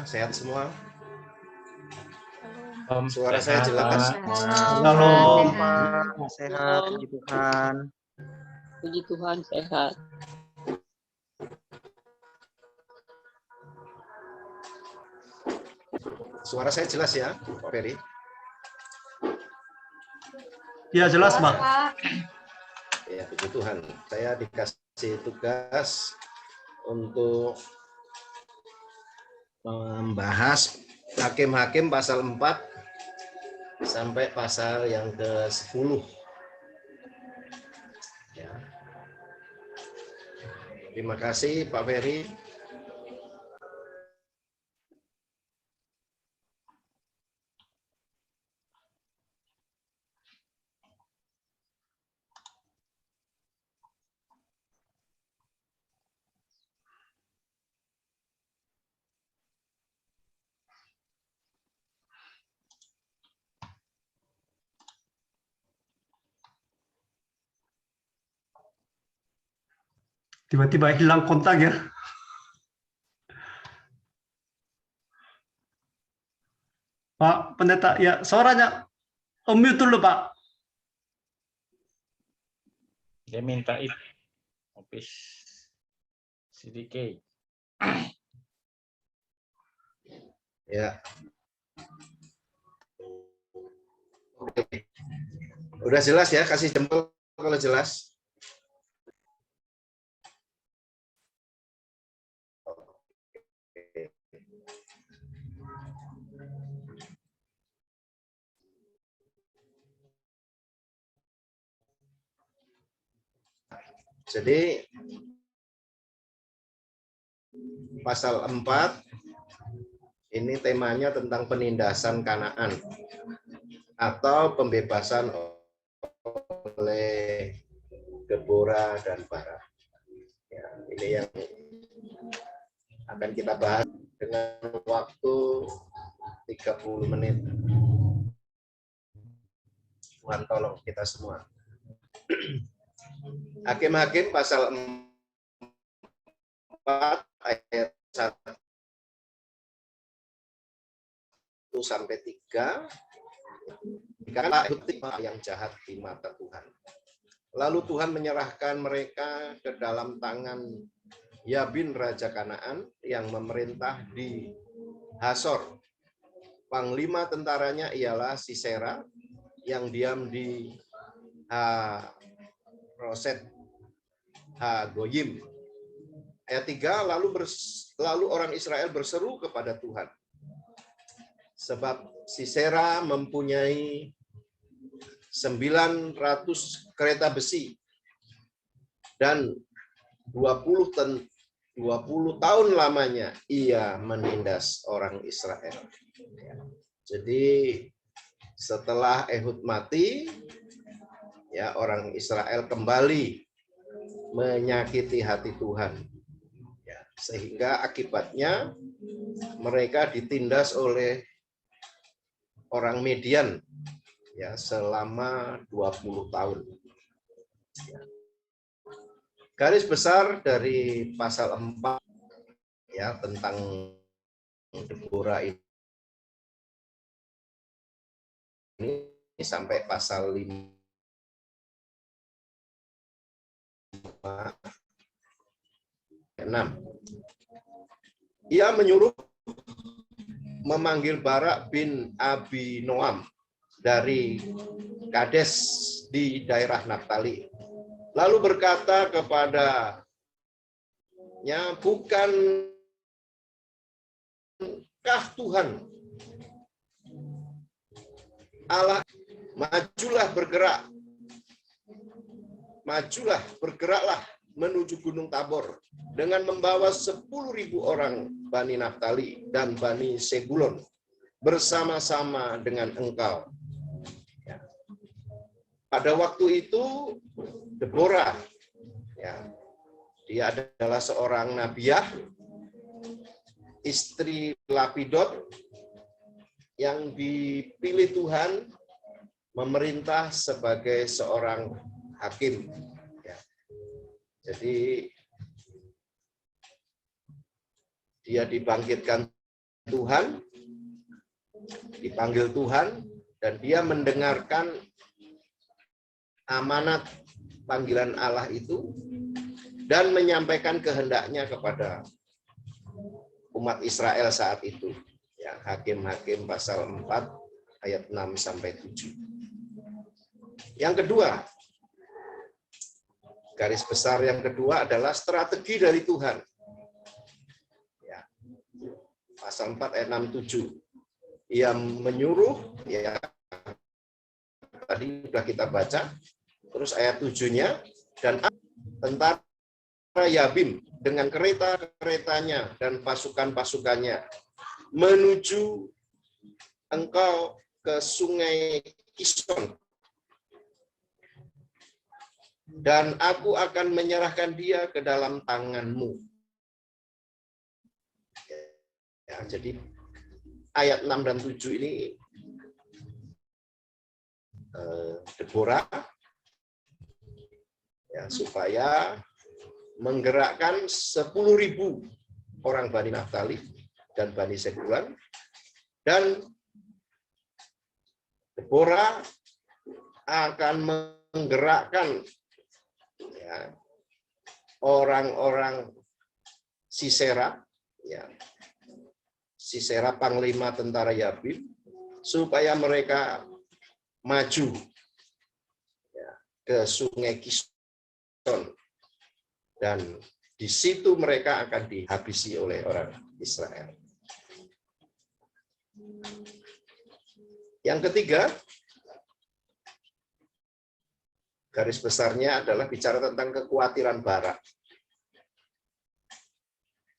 Sehat semua? Suara saya jelas? Halo, Pak. Sehat, puji Tuhan. Puji Tuhan, sehat. Suara saya jelas ya, Pak Ferry? Ya, jelas, Pak. Ya, puji Tuhan. Saya dikasih tugas untuk membahas hakim-hakim pasal 4 sampai pasal yang ke-10. Ya. Terima kasih Pak Ferry. Tiba-tiba hilang kontak ya. Pak Pendeta, ya suaranya mute dulu, Pak. Dia minta itu office CDK. Ya. Oke. Udah jelas ya, kasih jempol kalau jelas. Jadi pasal 4 ini temanya tentang penindasan Kanaan atau pembebasan oleh Deborah dan Barak. Ya, ini yang akan kita bahas dengan waktu 30 menit. Tuhan tolong kita semua. Hakim-hakim pasal 4 ayat 1 sampai 3. Dikatakan yang jahat di mata Tuhan. Lalu Tuhan menyerahkan mereka ke dalam tangan Yabin Raja Kanaan yang memerintah di Hasor. Panglima tentaranya ialah Sisera yang diam di Roset Goyim. Ayat 3, lalu orang Israel berseru kepada Tuhan. Sebab Sisera mempunyai 900 kereta besi dan 20 tahun lamanya ia menindas orang Israel. Jadi setelah Ehud mati, ya orang Israel kembali menyakiti hati Tuhan. Ya, sehingga akibatnya mereka ditindas oleh orang Median ya selama 20 tahun. Ya. Garis besar dari pasal 4 ya tentang Deborah ini sampai pasal 5 6. Ia menyuruh memanggil Barak bin Abi Noam dari Kades di daerah Naftali. Lalu berkata kepadanya, bukankah Tuhan Allah, majulah bergeraklah menuju Gunung Tabor dengan membawa 10.000 orang Bani Naftali dan Bani Sebulon bersama-sama dengan engkau. Ya. Pada waktu itu Deborah, ya, dia adalah seorang nabiah, istri Lapidot yang dipilih Tuhan memerintah sebagai seorang hakim. Jadi dia dibangkitkan Tuhan, dipanggil Tuhan, dan dia mendengarkan amanat panggilan Allah itu dan menyampaikan kehendaknya kepada umat Israel saat itu. Ya, Hakim-Hakim pasal 4 ayat 6 sampai 7. Yang kedua, garis besar yang kedua adalah strategi dari Tuhan. Ya. Pasal 4 ayat 6 7. Ia menyuruh, ya tadi sudah kita baca, terus ayat 7-nya, dan tentara Yabim dengan kereta-keretanya dan pasukan-pasukannya menuju engkau ke sungai Kishon, dan aku akan menyerahkan dia ke dalam tanganmu. Ya, jadi ayat 6 dan 7 ini Deborah ya, supaya menggerakkan 10.000 orang Bani Naftali dan Bani Zebulun, dan Deborah akan menggerakkan ya, orang-orang Sisera, ya, Sisera panglima tentara Yabim, supaya mereka maju ya, ke sungai Kishon, dan di situ mereka akan dihabisi oleh orang Israel. Yang ketiga, garis besarnya adalah bicara tentang kekhawatiran Barak.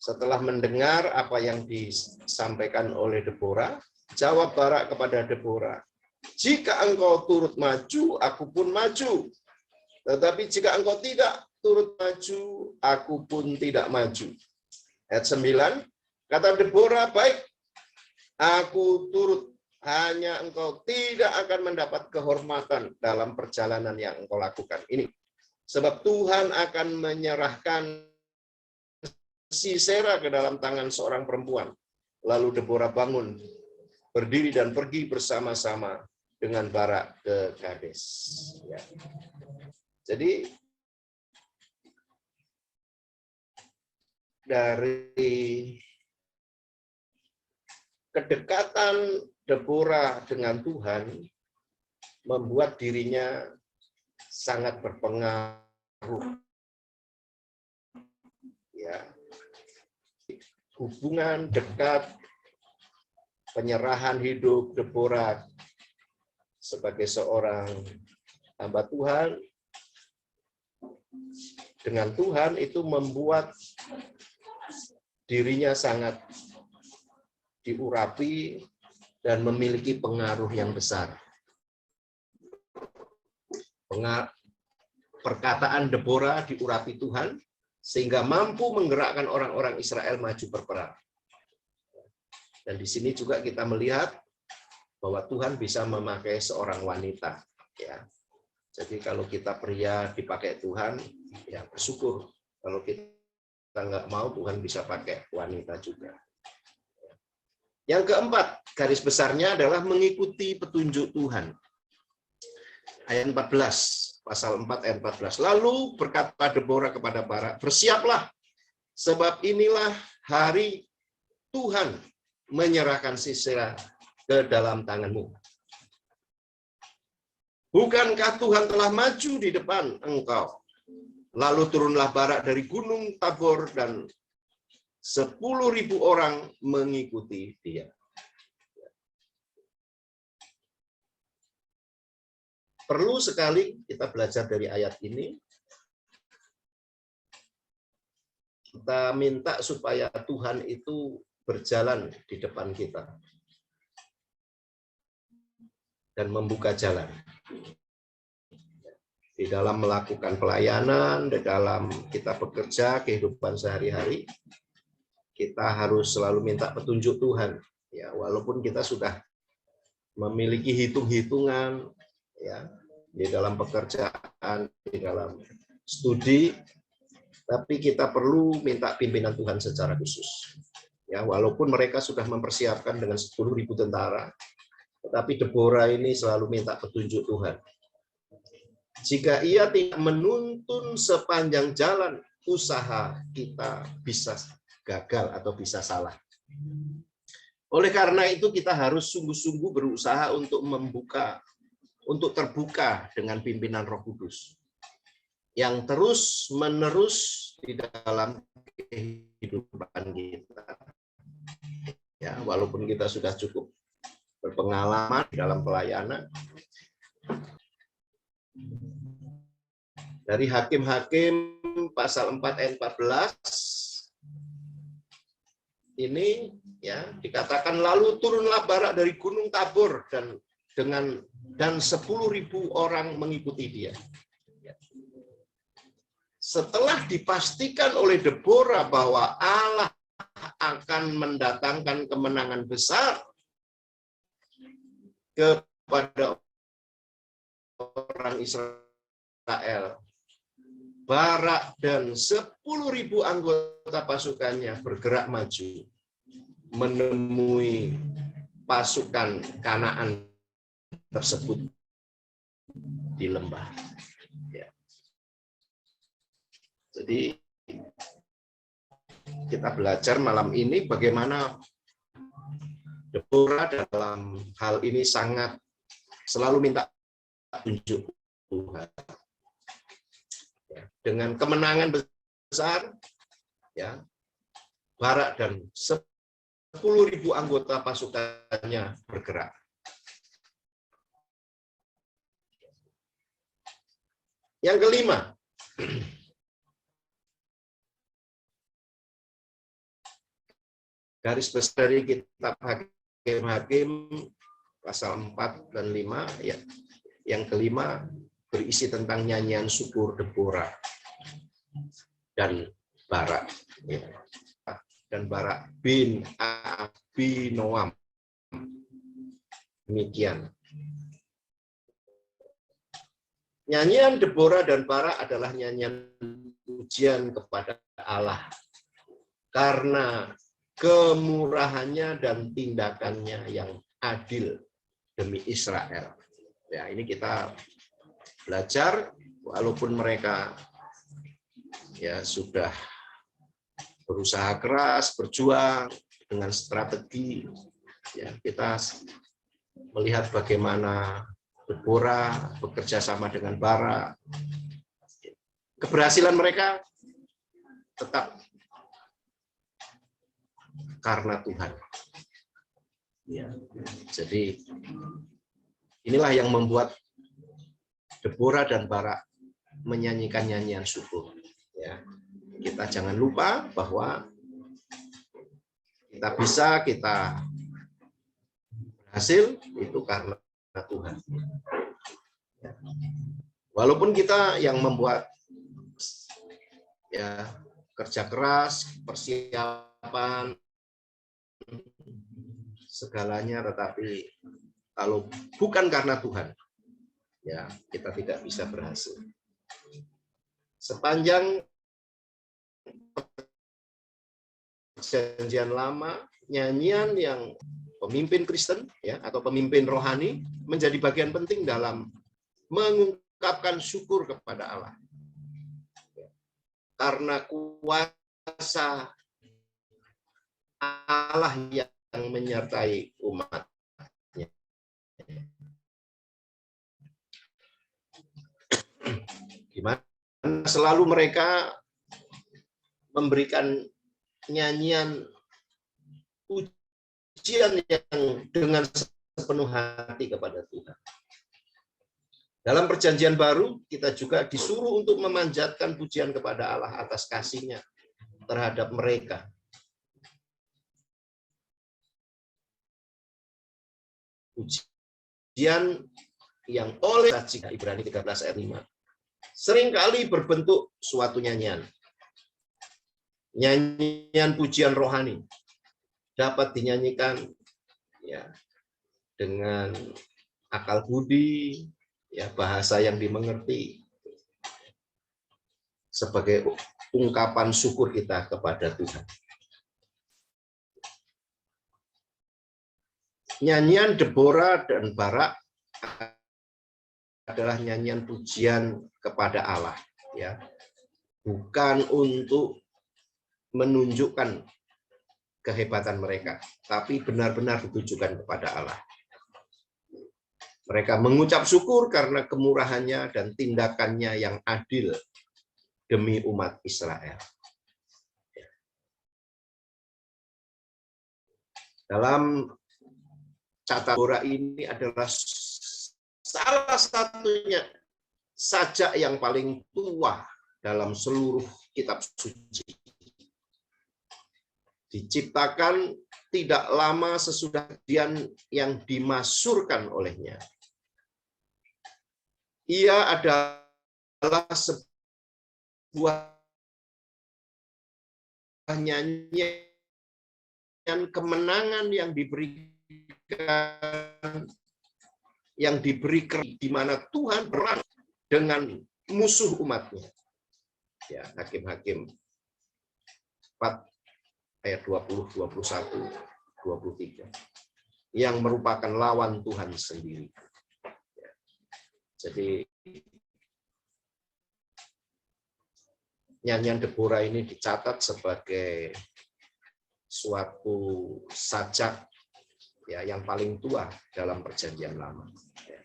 Setelah mendengar apa yang disampaikan oleh Deborah, jawab Barak kepada Deborah, "Jika engkau turut maju, aku pun maju. Tetapi jika engkau tidak turut maju, aku pun tidak maju." Ayat 9, kata Deborah, "Baik, aku turut, hanya engkau tidak akan mendapat kehormatan dalam perjalanan yang engkau lakukan ini. Sebab Tuhan akan menyerahkan Sisera ke dalam tangan seorang perempuan." Lalu Deborah bangun, berdiri dan pergi bersama-sama dengan Barak ke Kades. Ya. Jadi dari kedekatan Deborah dengan Tuhan membuat dirinya sangat berpengaruh. Ya. Hubungan dekat, penyerahan hidup Deborah sebagai seorang hamba Tuhan dengan Tuhan itu membuat dirinya sangat diurapi dan memiliki pengaruh yang besar. Perkataan Deborah diurapi Tuhan sehingga mampu menggerakkan orang-orang Israel maju berperang. Dan di sini juga kita melihat bahwa Tuhan bisa memakai seorang wanita. Ya. Jadi kalau kita pria dipakai Tuhan, ya bersyukur. Kalau kita nggak mau, Tuhan bisa pakai wanita juga. Yang keempat, garis besarnya adalah mengikuti petunjuk Tuhan. Ayat 14, pasal 4 ayat 14. Lalu berkata Deborah kepada Barak, "Bersiaplah, sebab inilah hari Tuhan menyerahkan Sisera ke dalam tanganmu. Bukankah Tuhan telah maju di depan engkau?" Lalu turunlah Barak dari gunung Tabor dan 10.000 orang mengikuti dia. Perlu sekali kita belajar dari ayat ini. Kita minta supaya Tuhan itu berjalan di depan kita dan membuka jalan. Di dalam melakukan pelayanan, di dalam kita bekerja, kehidupan sehari-hari, kita harus selalu minta petunjuk Tuhan. Ya, walaupun kita sudah memiliki hitung-hitungan, ya, di dalam pekerjaan, di dalam studi, tapi kita perlu minta pimpinan Tuhan secara khusus. Ya, walaupun mereka sudah mempersiapkan dengan 10.000 tentara, tetapi Deborah ini selalu minta petunjuk Tuhan. Jika ia tidak menuntun sepanjang jalan, usaha kita bisa gagal atau bisa salah. Oleh karena itu kita harus sungguh-sungguh berusaha untuk terbuka dengan pimpinan Roh Kudus yang terus-menerus di dalam kehidupan kita. Ya, walaupun kita sudah cukup berpengalaman dalam pelayanan, dari Hakim-Hakim pasal 4 ayat 14 ini ya dikatakan, lalu turunlah Barak dari Gunung Tabor dan 10.000 orang mengikuti dia. Setelah dipastikan oleh Deborah bahwa Allah akan mendatangkan kemenangan besar kepada orang Israel, Barak dan 10.000 anggota pasukannya bergerak maju menemui pasukan Kanaan tersebut di lembah. Ya. Jadi kita belajar malam ini bagaimana Deborah dalam hal ini sangat selalu minta tunjuk Tuhan. Ya, dengan kemenangan besar, ya, Barak dan 10.000 anggota pasukannya bergerak. Yang kelima, garis besar dari kitab Hakim-Hakim pasal 4 dan 5, ya. Yang kelima berisi tentang nyanyian syukur Deborah dan Barak, ya. Dan Barak bin Abinoam. Demikian. Nyanyian Deborah dan Barak adalah nyanyian pujian kepada Allah karena kemurahannya dan tindakannya yang adil demi Israel. Ya, ini kita belajar walaupun mereka ya sudah berusaha keras, berjuang dengan strategi. Ya, kita melihat bagaimana Deborah bekerja sama dengan Barak. Keberhasilan mereka tetap karena Tuhan. Ya, jadi inilah yang membuat Deborah dan Barak menyanyikan nyanyian syukur. Ya. Kita jangan lupa bahwa kita berhasil itu karena Tuhan. Ya. Walaupun kita yang membuat ya kerja keras, persiapan segalanya, tetapi kalau bukan karena Tuhan, ya kita tidak bisa berhasil. Sepanjang Perjanjian Lama, nyanyian yang pemimpin Kristen ya atau pemimpin rohani menjadi bagian penting dalam mengungkapkan syukur kepada Allah. Karena kuasa Allah yang menyertai umatnya. Gimana selalu mereka memberikan nyanyian pujian yang dengan sepenuh hati kepada Tuhan. Dalam Perjanjian Baru, kita juga disuruh untuk memanjatkan pujian kepada Allah atas kasih-Nya terhadap mereka. Pujian yang oleh Ibrani 13 ayat 5 seringkali berbentuk suatu nyanyian. Nyanyian pujian rohani dapat dinyanyikan ya dengan akal budi, ya bahasa yang dimengerti sebagai ungkapan syukur kita kepada Tuhan. Nyanyian Deborah dan Barak adalah nyanyian pujian kepada Allah, ya, bukan untuk menunjukkan kehebatan mereka, tapi benar-benar ditujukan kepada Allah. Mereka mengucap syukur karena kemurahannya dan tindakannya yang adil demi umat Israel. Dalam catatan Deborah ini adalah salah satunya sajak yang paling tua dalam seluruh kitab suci. Diciptakan tidak lama sesudah kejadian yang dimasyhurkan olehnya. Ia adalah sebuah nyanyian kemenangan yang diberikan di mana Tuhan perang dengan musuh umatnya. Ya, Hakim-Hakim 4 ayat 20, 21, 23. Yang merupakan lawan Tuhan sendiri. Ya. Jadi nyanyian Deborah ini dicatat sebagai suatu sajak, ya, yang paling tua dalam Perjanjian Lama. Ya.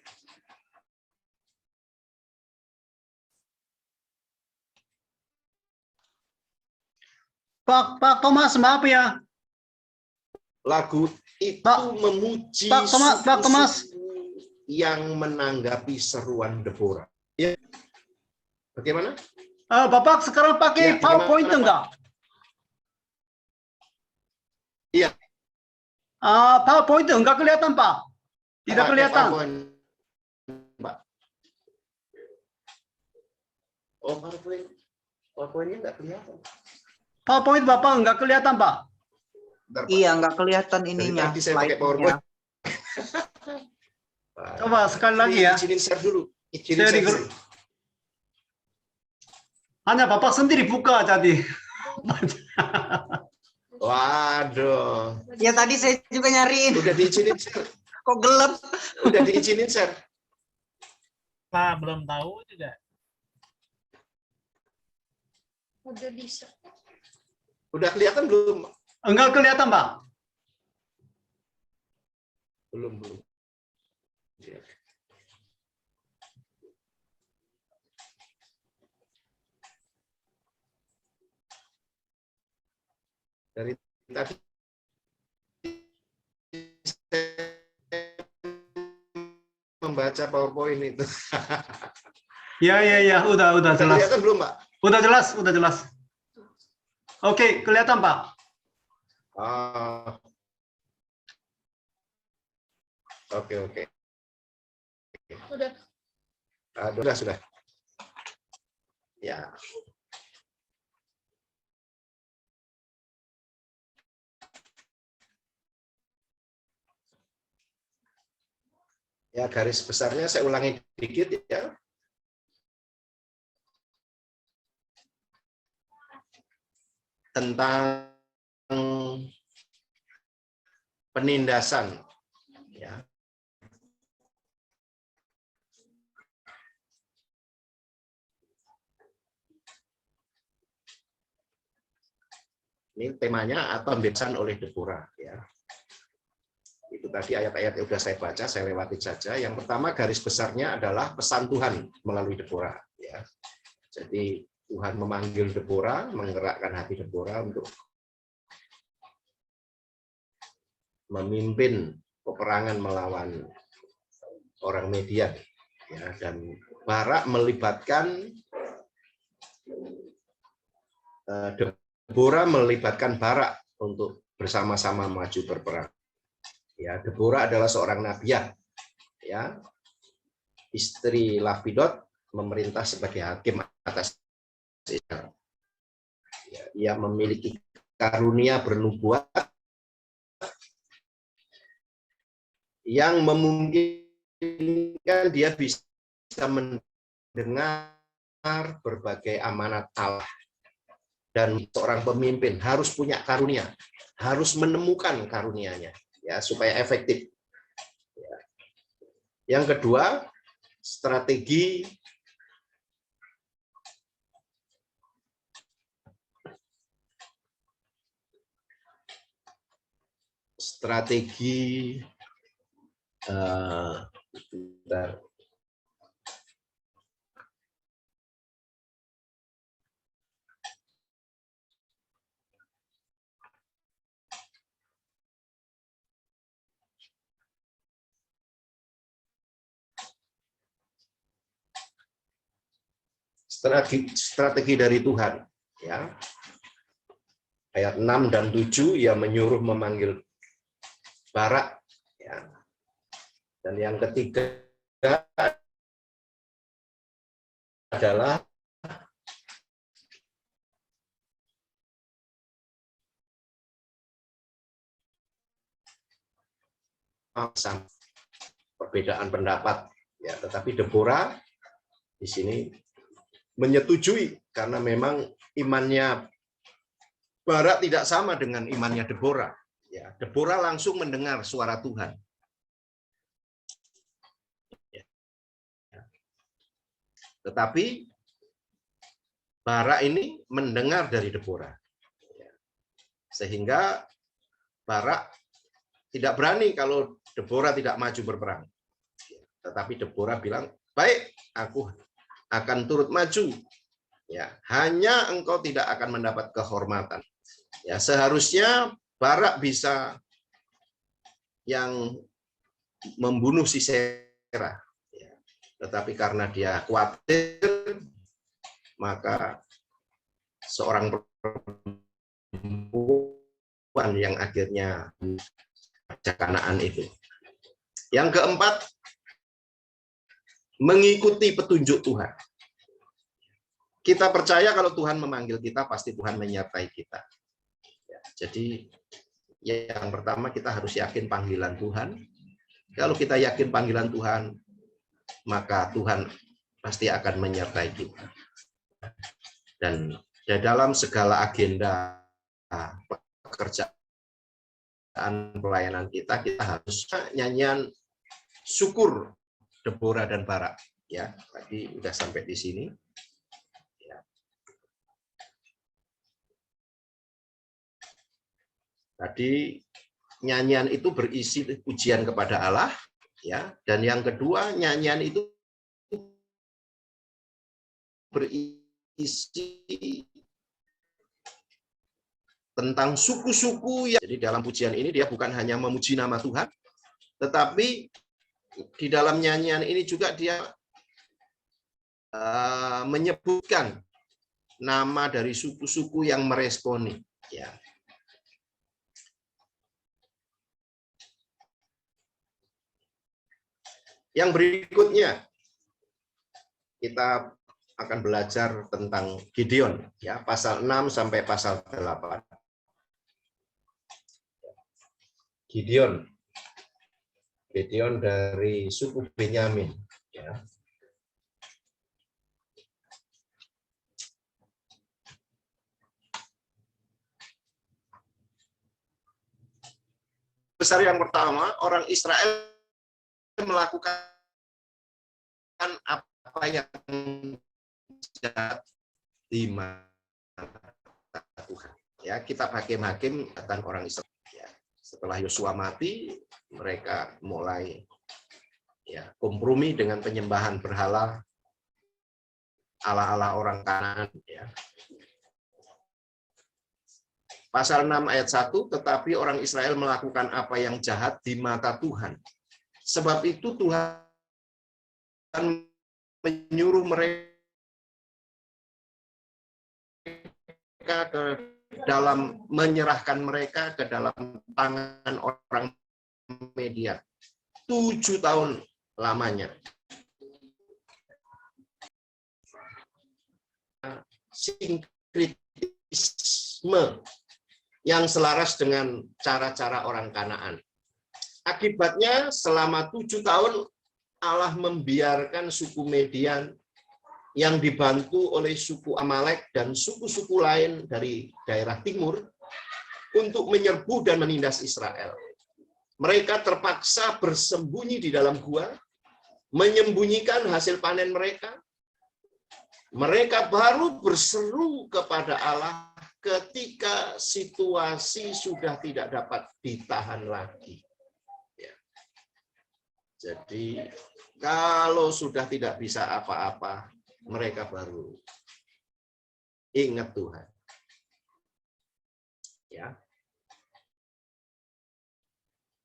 Pak Thomas, maaf ya. Lagu itu memuji Pak Thomas yang menanggapi seruan Deborah. Ya. Bagaimana? Bapak sekarang pakai Ya, PowerPoint enggak? Iya. PowerPoint enggak kelihatan, Pak? Tidak kelihatan. Pak. Oh, PowerPoint-nya enggak kelihatan. PowerPoint Bapak enggak kelihatan, Pak? Bentar, Pak. Iya, nggak kelihatan ininya. Tadi saya pakai PowerPoint. Coba sekali lagi ya. Izinin share dulu. Share di grup. Hanya Bapak sendiri buka tadi. Waduh. Ya tadi saya juga nyariin. Udah diizinin share. Kok gelap? Udah diizinin share. Pak, belum tahu juga. Udah bisa. Udah kelihatan belum? Enggak kelihatan, Pak. Belum. Ya. Dari tadi membaca PowerPoint itu. Ya, udah jelas. Kelihatan belum, Pak? Udah jelas. Oke, kelihatan, Pak. Oke. Sudah. Sudah. Ya. Ya, garis besarnya saya ulangi dikit ya. Tentang penindasan, ya. Ini temanya atau pembebasan oleh Deborah, ya. Itu tadi ayat-ayat yang sudah saya baca, saya lewati saja. Yang pertama garis besarnya adalah pesan Tuhan melalui Deborah, ya. Jadi Tuhan memanggil Deborah, menggerakkan hati Deborah untuk memimpin peperangan melawan orang Median, ya, dan Barak melibatkan Deborah melibatkan Barak untuk bersama-sama maju berperang. Ya, Deborah adalah seorang nabiah, ya, istri Lapidot, memerintah sebagai hakim atas Israel. Ya, ia memiliki karunia bernubuat yang memungkinkan dia bisa mendengar berbagai amanat Allah. Dan seorang pemimpin harus punya karunia, harus menemukan karunianya, ya, supaya efektif Yang kedua, strategi bentar. Strategi dari Tuhan, ya. Ayat 6 dan 7 ia menyuruh memanggil Barak, ya. Dan yang ketiga adalah perbedaan pendapat, ya. Tetapi Deborah di sini menyetujui karena memang imannya Barak tidak sama dengan imannya Deborah. Ya, Deborah langsung mendengar suara Tuhan. Ya. Tetapi Barak ini mendengar dari Deborah. Ya. Sehingga Barak tidak berani kalau Deborah tidak maju berperang. Ya. Tetapi Deborah bilang, baik, aku akan turut maju. Ya, hanya engkau tidak akan mendapat kehormatan. Ya, seharusnya Barak bisa yang membunuh Sisera. Ya, tetapi karena dia khawatir, maka seorang perempuan yang akhirnya Raja Kanaan itu. Yang keempat, mengikuti petunjuk Tuhan. Kita percaya kalau Tuhan memanggil kita, pasti Tuhan menyertai kita. Ya, jadi yang pertama kita harus yakin panggilan Tuhan. Kalau kita yakin panggilan Tuhan, maka Tuhan pasti akan menyertai kita. Dan dalam segala agenda pekerjaan pelayanan kita harus nyanyian syukur Deborah dan Barak. Ya, tadi udah sampai di sini. Tadi nyanyian itu berisi pujian kepada Allah, ya. Dan yang kedua, nyanyian itu berisi tentang suku-suku yang jadi dalam pujian ini dia bukan hanya memuji nama Tuhan, tetapi di dalam nyanyian ini juga dia menyebutkan nama dari suku-suku yang meresponi, ya. Yang berikutnya kita akan belajar tentang Gideon, ya, pasal 6 sampai pasal 8. Gideon dari suku Benyamin, ya. Besar yang pertama, orang Israel melakukan apa yang jahat di mata Tuhan. Ya, kitab Hakim-Hakim tentang orang Israel. Ya, setelah Yosua mati, mereka mulai ya kompromi dengan penyembahan berhala ala-ala orang Kanaan. Ya. Pasal 6 ayat 1, tetapi orang Israel melakukan apa yang jahat di mata Tuhan. Sebab itu Tuhan menyuruh mereka menyerahkan mereka ke dalam tangan orang Median. 7 tahun lamanya. Sinkritisme yang selaras dengan cara-cara orang Kanaan. Akibatnya selama 7 tahun Allah membiarkan suku Median yang dibantu oleh suku Amalek dan suku-suku lain dari daerah timur untuk menyerbu dan menindas Israel. Mereka terpaksa bersembunyi di dalam gua menyembunyikan hasil panen mereka. Mereka baru berseru kepada Allah ketika situasi sudah tidak dapat ditahan lagi. Ya. Jadi kalau sudah tidak bisa apa-apa, mereka baru ingat Tuhan. Ya.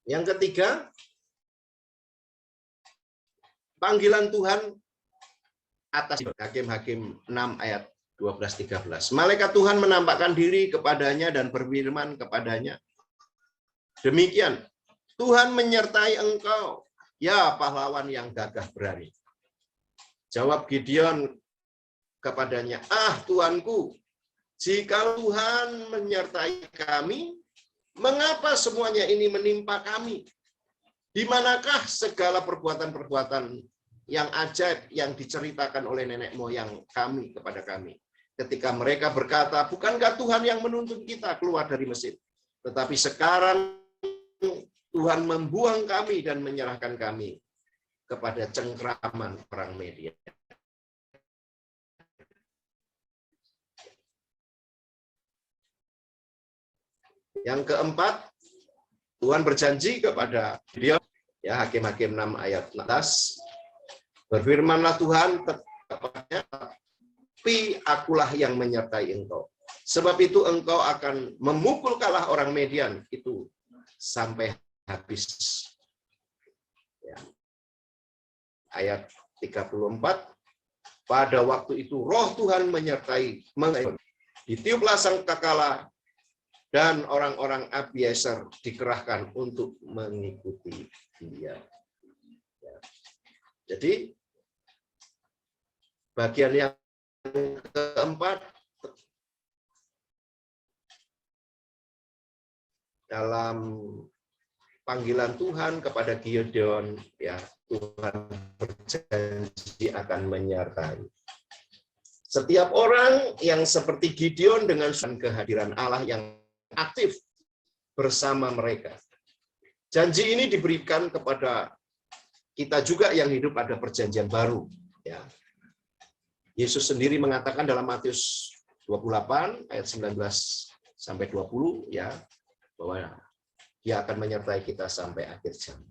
Yang ketiga, panggilan Tuhan atas Hakim-Hakim 6 ayat 12-13. Malaikat Tuhan menampakkan diri kepadanya dan berfirman kepadanya, demikian, Tuhan menyertai engkau, ya pahlawan yang gagah berani. Jawab Gideon kepadanya, Tuanku, jika Tuhan menyertai kami, mengapa semuanya ini menimpa kami? Di manakah segala perbuatan-perbuatan yang ajaib yang diceritakan oleh nenek moyang kami kepada kami? Ketika mereka berkata, bukankah Tuhan yang menuntun kita keluar dari Mesir? Tetapi sekarang Tuhan membuang kami dan menyerahkan kami kepada cengkraman perang Media. Yang keempat, Tuhan berjanji kepada dia, ya Hakim-Hakim 6 ayat 16, berfirmanlah Tuhan kepadanya, tapi akulah yang menyertai engkau. Sebab itu engkau akan memukul kalah orang Median itu sampai habis. Ya. Ayat 34, pada waktu itu roh Tuhan menyertai, ditiuplah sangkakala dan orang-orang Abiezer dikerahkan untuk mengikuti dia. Ya. Jadi bagian yang keempat dalam panggilan Tuhan kepada Gideon, ya Tuhan berjanji akan menyertai setiap orang yang seperti Gideon dengan kehadiran Allah yang aktif bersama mereka. Janji ini diberikan kepada kita juga yang hidup pada perjanjian baru. Ya. Yesus sendiri mengatakan dalam Matius 28 ayat 19 sampai 20 ya bahwa Dia akan menyertai kita sampai akhir zaman.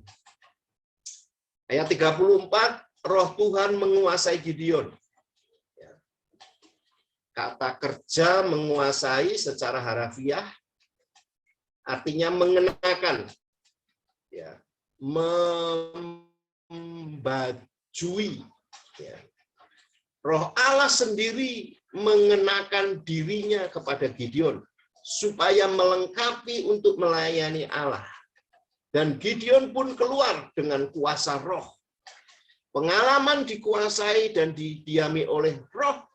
Ayat 34, Roh Tuhan menguasai Gideon. Ya. Kata kerja menguasai secara harafiah artinya mengenakan, ya, membajui. Ya. Roh Allah sendiri mengenakan dirinya kepada Gideon supaya melengkapi untuk melayani Allah. Dan Gideon pun keluar dengan kuasa roh. Pengalaman dikuasai dan didiami oleh roh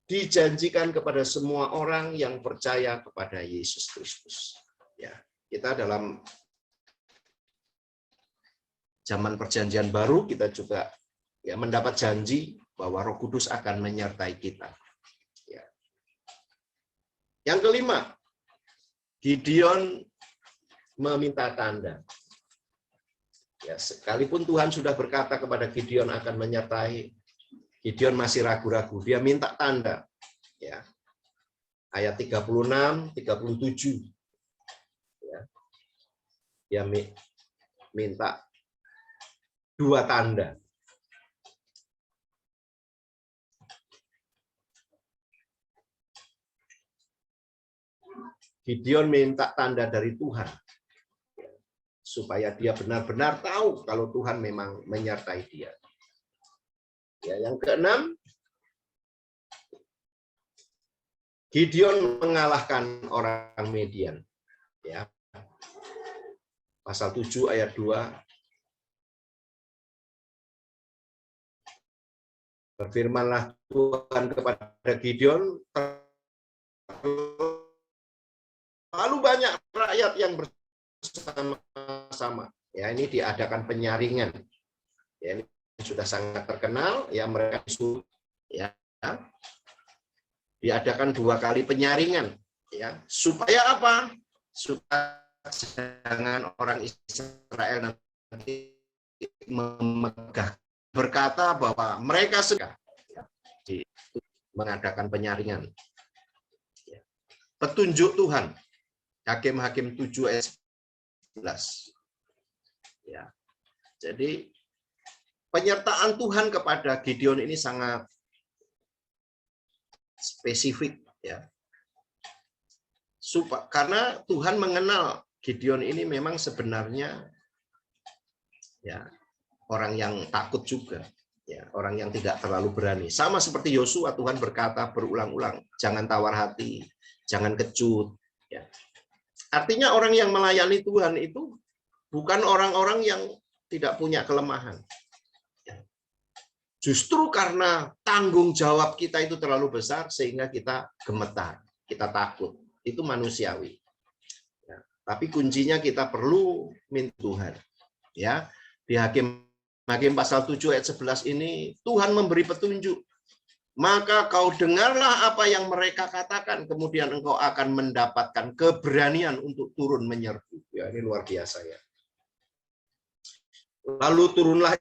dijanjikan kepada semua orang yang percaya kepada Yesus Kristus. Ya, kita dalam zaman perjanjian baru kita juga ya mendapat janji bahwa Roh Kudus akan menyertai kita. Ya. Yang kelima, Gideon meminta tanda. Ya, sekalipun Tuhan sudah berkata kepada Gideon akan menyertai, Gideon masih ragu-ragu. Dia minta tanda. Ya. Ayat 36, 37. Ya. Dia minta 2 tanda. Gideon minta tanda dari Tuhan supaya dia benar-benar tahu kalau Tuhan memang menyertai dia. Ya, yang keenam, Gideon mengalahkan orang Median. Ya. Pasal 7 ayat 2. Berfirmanlah Tuhan kepada Gideon, lalu banyak rakyat yang bersama-sama. Ya, ini diadakan penyaringan. Ya, ini sudah sangat terkenal. Ya, mereka disuruh. Ya, diadakan 2 kali penyaringan. Ya, supaya apa? Supaya jangan orang Israel nanti memegah berkata bahwa mereka sudah mengadakan penyaringan. Petunjuk Tuhan, Hakim-Hakim 7 ayat 11. Ya. Jadi penyertaan Tuhan kepada Gideon ini sangat spesifik, ya. Karena Tuhan mengenal Gideon ini memang sebenarnya ya orang yang takut juga, ya, orang yang tidak terlalu berani. Sama seperti Yosua, Tuhan berkata berulang-ulang, jangan tawar hati, jangan kecut, ya. Artinya orang yang melayani Tuhan itu bukan orang-orang yang tidak punya kelemahan. Justru karena tanggung jawab kita itu terlalu besar sehingga kita gemetar, kita takut. Itu manusiawi. Ya, tapi kuncinya kita perlu minta Tuhan. Ya, di Hakim pasal 7 ayat 11 ini Tuhan memberi petunjuk. Maka kau dengarlah apa yang mereka katakan, kemudian engkau akan mendapatkan keberanian untuk turun menyerbu. Ya, ini luar biasa ya. Lalu turunlah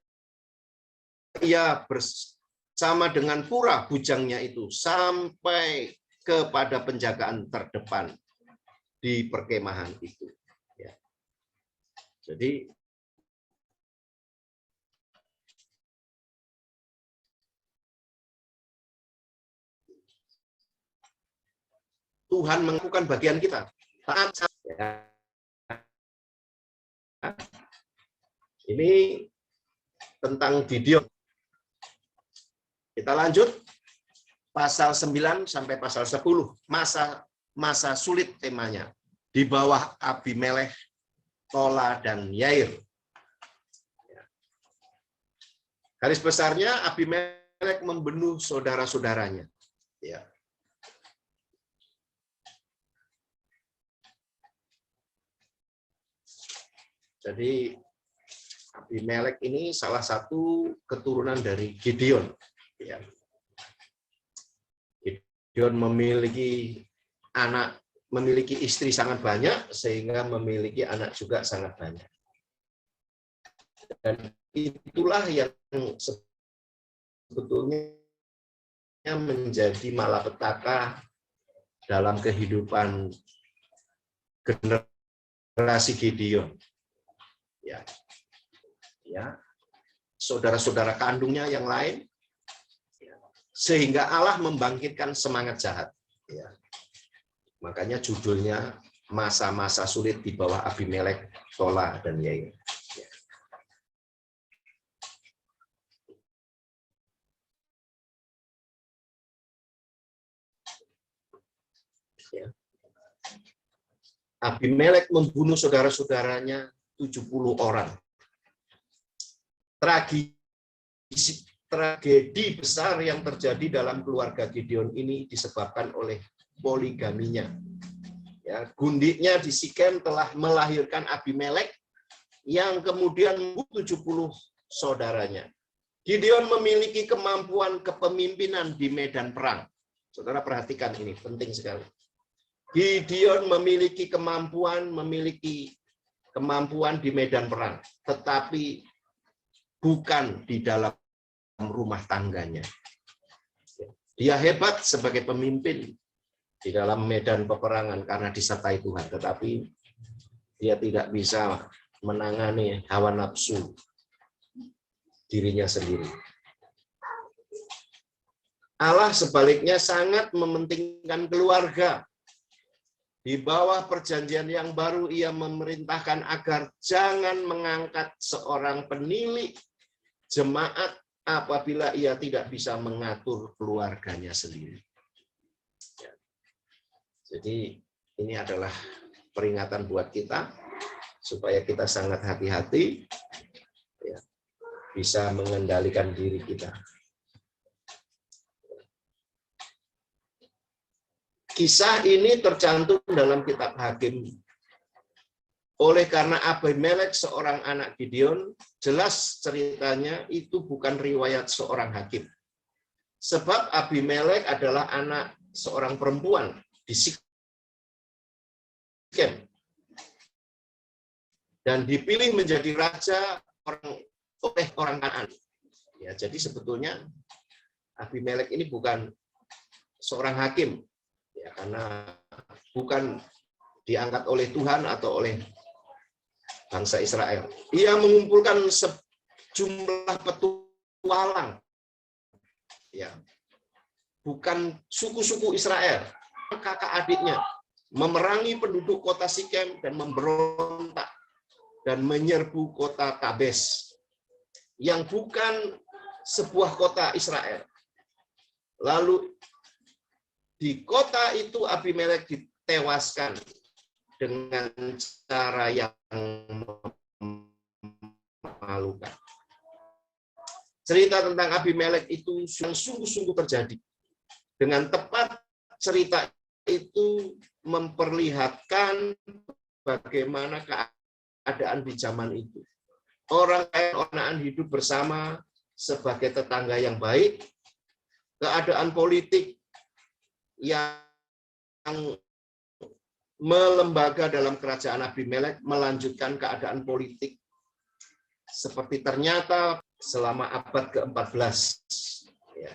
ia bersama dengan Purah bujangnya itu sampai kepada penjagaan terdepan di perkemahan itu. Ya. Jadi Tuhan melakukan bagian kita. Ya. Ini tentang Gideon. Kita lanjut pasal 9 sampai pasal 10. Masa sulit temanya. Di bawah Abimelek, Tola, dan Yair. Garis besarnya Abimelek membunuh saudara-saudaranya. Ya. Jadi Abimelek ini salah satu keturunan dari Gideon. Ya. Gideon memiliki anak, memiliki istri sangat banyak, sehingga memiliki anak juga sangat banyak. Dan itulah yang sebetulnya menjadi malapetaka dalam kehidupan generasi Gideon. Ya. Ya, saudara-saudara kandungnya yang lain, ya. Sehingga Allah membangkitkan semangat jahat. Ya. Makanya judulnya masa-masa sulit di bawah Abimelek, Tola, dan Yair. Ya. Ya. Abimelek membunuh saudara-saudaranya 70 orang. Tragedi besar yang terjadi dalam keluarga Gideon ini disebabkan oleh poligaminya. Ya, gundiknya di Sikem telah melahirkan Abimelek yang kemudian 70 saudaranya. Gideon memiliki kemampuan kepemimpinan di medan perang. Saudara perhatikan ini, penting sekali. Gideon memiliki kemampuan di medan perang, tetapi bukan di dalam rumah tangganya. Dia hebat sebagai pemimpin di dalam medan peperangan karena disertai Tuhan, tetapi dia tidak bisa menangani hawa nafsu dirinya sendiri. Allah sebaliknya sangat mementingkan keluarga. Di bawah perjanjian yang baru, ia memerintahkan agar jangan mengangkat seorang penilik jemaat apabila ia tidak bisa mengatur keluarganya sendiri. Ya. Jadi ini adalah peringatan buat kita, supaya kita sangat hati-hati, ya, bisa mengendalikan diri kita. Kisah ini tercantum dalam kitab Hakim. Oleh karena Abimelek seorang anak Gideon, jelas ceritanya itu bukan riwayat seorang hakim. Sebab Abimelek adalah anak seorang perempuan di Sikem. Dan dipilih menjadi raja orang oleh orang Kanaan. Ya, jadi sebetulnya Abimelek ini bukan seorang hakim, ya, karena bukan diangkat oleh Tuhan atau oleh bangsa Israel. Ia mengumpulkan sejumlah petualang, ya, bukan suku-suku Israel, kakak adiknya memerangi penduduk kota Sikem dan memberontak dan menyerbu kota Tabes yang bukan sebuah kota Israel. Lalu di kota itu Abimelek ditewaskan dengan cara yang memalukan. Cerita tentang Abimelek itu yang sungguh-sungguh terjadi. Dengan tepat cerita itu memperlihatkan bagaimana keadaan di zaman itu. Orang hidup bersama sebagai tetangga yang baik, keadaan politik yang melembaga dalam kerajaan Abimelek melanjutkan keadaan politik seperti ternyata selama abad ke-14. Ya.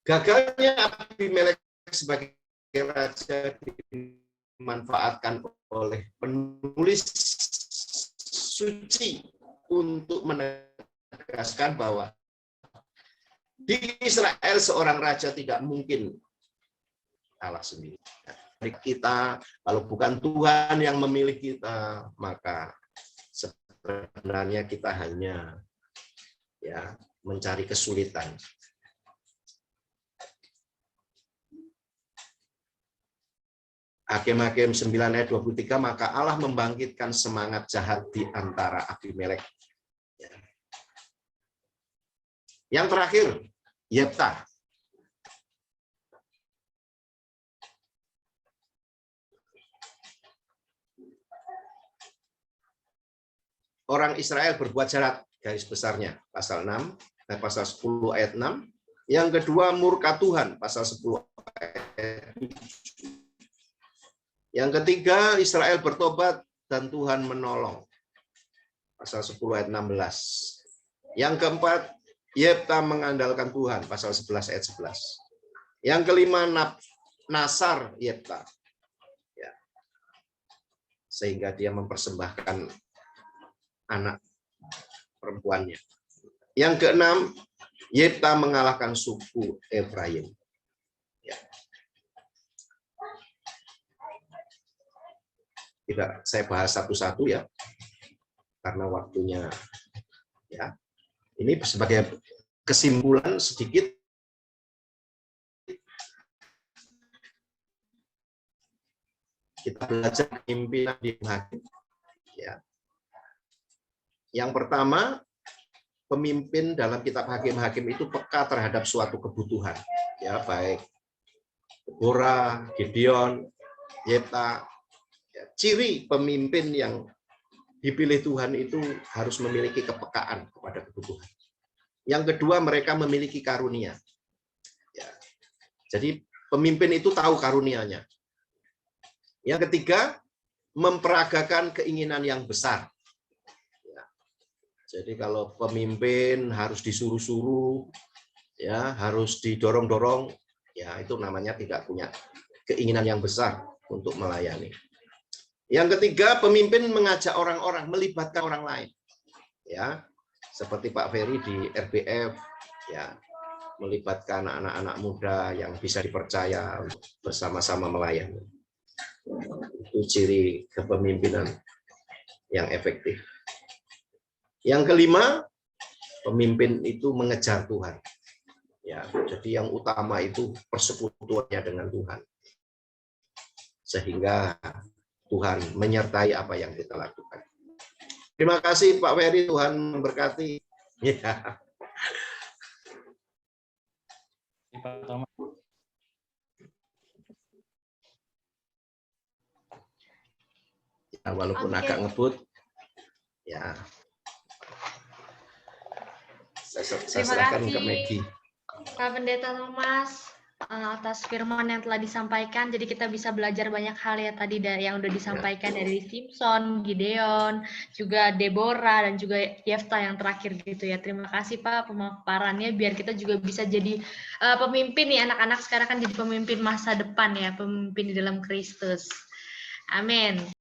Gagalnya Abimelek sebagai raja dimanfaatkan oleh penulis suci untuk menegaskan bahwa di Israel seorang raja tidak mungkin Allah sendiri. Kita, kalau bukan Tuhan yang memilih kita, maka sebenarnya kita hanya ya mencari kesulitan. Hakim-Hakim 9 ayat 23, maka Allah membangkitkan semangat jahat di antara Abimelek. Yang terakhir, Yefta. Orang Israel berbuat jahat, garis besarnya, pasal 6, pasal 10 ayat 6. Yang kedua, murka Tuhan, pasal 10 ayat 7. Yang ketiga, Israel bertobat dan Tuhan menolong, pasal 10 ayat 16. Yang keempat, Yefta mengandalkan Tuhan, pasal 11 ayat 11. Yang kelima, Nasar Yefta. Ya. Sehingga dia mempersembahkan anak perempuannya. Yang keenam, Yefta mengalahkan suku Efraim. Ya. Tidak saya bahas satu-satu ya, karena waktunya ya. Ini sebagai kesimpulan sedikit. Kita belajar pimpinan di hakim. Ya. Yang pertama, pemimpin dalam kitab Hakim-Hakim itu peka terhadap suatu kebutuhan, ya, baik Deborah, Gideon, Yefta. Ya, ciri pemimpin yang dipilih Tuhan itu harus memiliki kepekaan kepada kebutuhan. Yang kedua, mereka memiliki karunia. Ya. Jadi pemimpin itu tahu karunianya. Yang ketiga, memperagakan keinginan yang besar. Ya. Jadi kalau pemimpin harus disuruh-suruh, ya, harus didorong-dorong, ya itu namanya tidak punya keinginan yang besar untuk melayani. Yang ketiga, pemimpin mengajak orang-orang, melibatkan orang lain. Ya, seperti Pak Ferry di RBF, ya, melibatkan anak-anak muda yang bisa dipercaya untuk bersama-sama melayani. Itu ciri kepemimpinan yang efektif. Yang kelima, pemimpin itu mengejar Tuhan. Ya, jadi yang utama itu persekutuannya dengan Tuhan. Sehingga Tuhan menyertai apa yang kita lakukan. Terima kasih Pak Ferry, Tuhan memberkati. Ya. Pak Thomas. Ya, walaupun agak ngebut, ya. Saya serahkan ke Maggie. Pak Pendeta Thomas. atas firman yang telah disampaikan. Jadi kita bisa belajar banyak hal ya tadi yang udah disampaikan dari Simpson, Gideon, juga Deborah dan juga Yefta yang terakhir gitu ya. Terima kasih Pak pemaparannya biar kita juga bisa jadi pemimpin nih, anak-anak sekarang kan jadi pemimpin masa depan ya, pemimpin di dalam Kristus. Amin.